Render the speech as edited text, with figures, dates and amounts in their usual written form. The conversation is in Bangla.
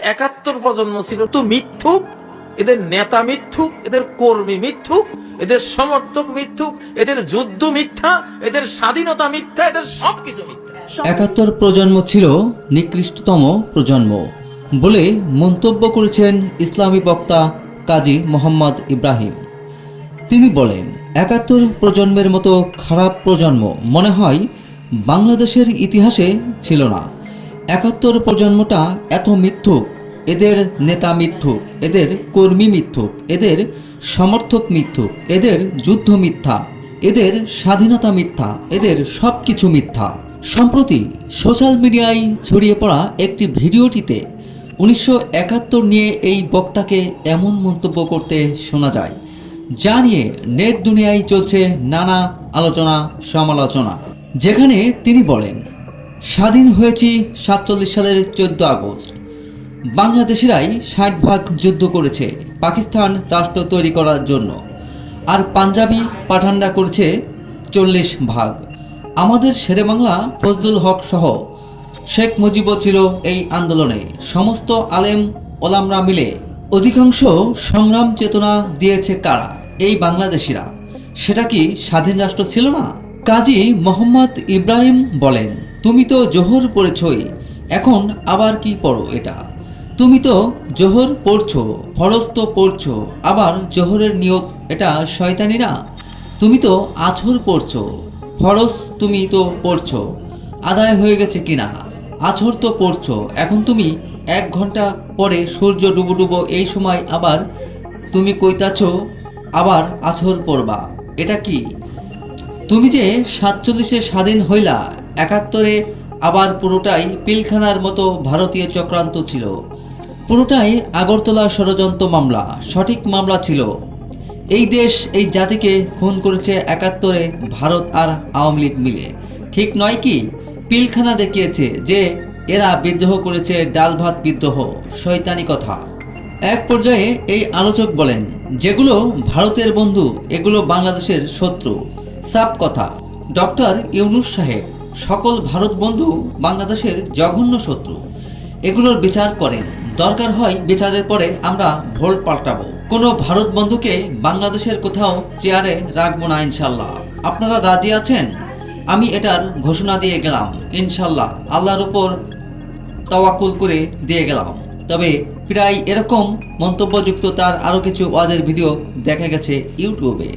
৭১ প্রজন্ম ছিল তো মিথ্যুক, এদের নেতা মিথ্যুক, এদের কর্মী মিথ্যুক, এদের সমর্থক মিথ্যুক, এদের যুদ্ধ মিথ্যা, এদের স্বাধীনতা মিথ্যা, এদের সবকিছু মিথ্যা। ৭১ প্রজন্ম ছিল নিকৃষ্টতম প্রজন্ম বলে মন্তব্য করেছেন ইসলামী বক্তা কাজী মোহাম্মদ ইব্রাহিম। তিনি বলেন, ৭১ প্রজন্মের মতো খারাপ প্রজন্ম মনে হয় বাংলাদেশের ইতিহাসে ছিল না। ৭১ প্রজন্মটা এত মিথ্যুক, এদের নেতা মিথ্যুক, এদের কর্মী মিথ্যুক, এদের সমর্থক মিথ্যুক, এদের যুদ্ধ মিথ্যা, এদের স্বাধীনতা মিথ্যা, এদের সব কিছু মিথ্যা। সম্প্রতি সোশ্যাল মিডিয়ায় ছড়িয়ে পড়া একটি ভিডিওটিতে ১৯৭১ নিয়ে এই বক্তাকে এমন মন্তব্য করতে শোনা যায়, যা নিয়ে নেট দুনিয়ায় চলছে নানা আলোচনা সমালোচনা। যেখানে তিনি বলেন, স্বাধীন হয়েছি ৪৭ সালের ১৪ আগস্ট। বাংলাদেশিরাই ৬০ ভাগ যুদ্ধ করেছে পাকিস্তান রাষ্ট্র তৈরি করার জন্য, আর পাঞ্জাবি পাঠানরা করেছে ৪০ ভাগ। আমাদের শেরেবাংলা ফজলুল হক সহ শেখ মুজিবও ছিল এই আন্দোলনে। সমস্ত আলেম ওলামরা মিলে অধিকাংশ সংগ্রাম চেতনা দিয়েছে কারা? এই বাংলাদেশিরা। সেটা কি স্বাধীন রাষ্ট্র ছিল না? কাজী মোহাম্মদ ইব্রাহিম বলেন, তুমি তো জোহর পড়েছই, এখন আবার কি পড়ো এটা? তুমি তো জোহর পড়ছো, ফরজ তো পড়ছো, আবার জোহরের নিয়ত এটা শয়তানি না? তুমি তো আছর পড়ছো, ফরজ তুমি তো পড়ছো, আদায় হয়ে গেছে কিনা? আছর তো পড়ছো, এখন তুমি ১ ঘন্টা পরে সূর্য ডুবো ডুবো এই সময় আবার তুমি কইতাছো আবার আছর পড়বা, এটা কি? তুমি যে ৪৭-এ স্বাধীন হইলা, ৭১-এ আবার পুরোটাই পিলখানার মতো ভারতীয় চক্রান্ত ছিল, পুরোটাই আগরতলা ষড়যন্ত্র মামলা, সঠিক মামলা ছিল। এই দেশ এই জাতিকে খুন করেছে ৭১-এ ভারত আর আওয়ামী লীগ মিলে, ঠিক নয় কি? পিলখানা দেখিয়েছে যে এরা বিদ্রোহ করেছে, ডাল ভাত বিদ্রোহ, শয়তানি কথা। এক পর্যায়ে এই আলোচক বলেন, যেগুলো ভারতের বন্ধু এগুলো বাংলাদেশের শত্রু, সাফ কথা। ডক্টর ইউনূস সাহেব, সকল ভারত বন্ধু বাংলাদেশের জঘন্য শত্রু, এগুলোর বিচার করেন, দরকার হয় বিচারের পরে আমরা ভোট পাল্টাবো। কোনো ভারত বন্ধুকে বাংলাদেশের কোথাও চেয়ারে রাখবো না ইনশাল্লাহ। আপনারা রাজি আছেন? আমি এটার ঘোষণা দিয়ে গেলাম, ইনশাল্লাহ আল্লাহর উপর তাওয়াক্কুল করে দিয়ে গেলাম। তবে প্রায় এরকম মন্তব্যযুক্ত তার আরও কিছু ওয়াজের ভিডিও দেখা গেছে ইউটিউবে।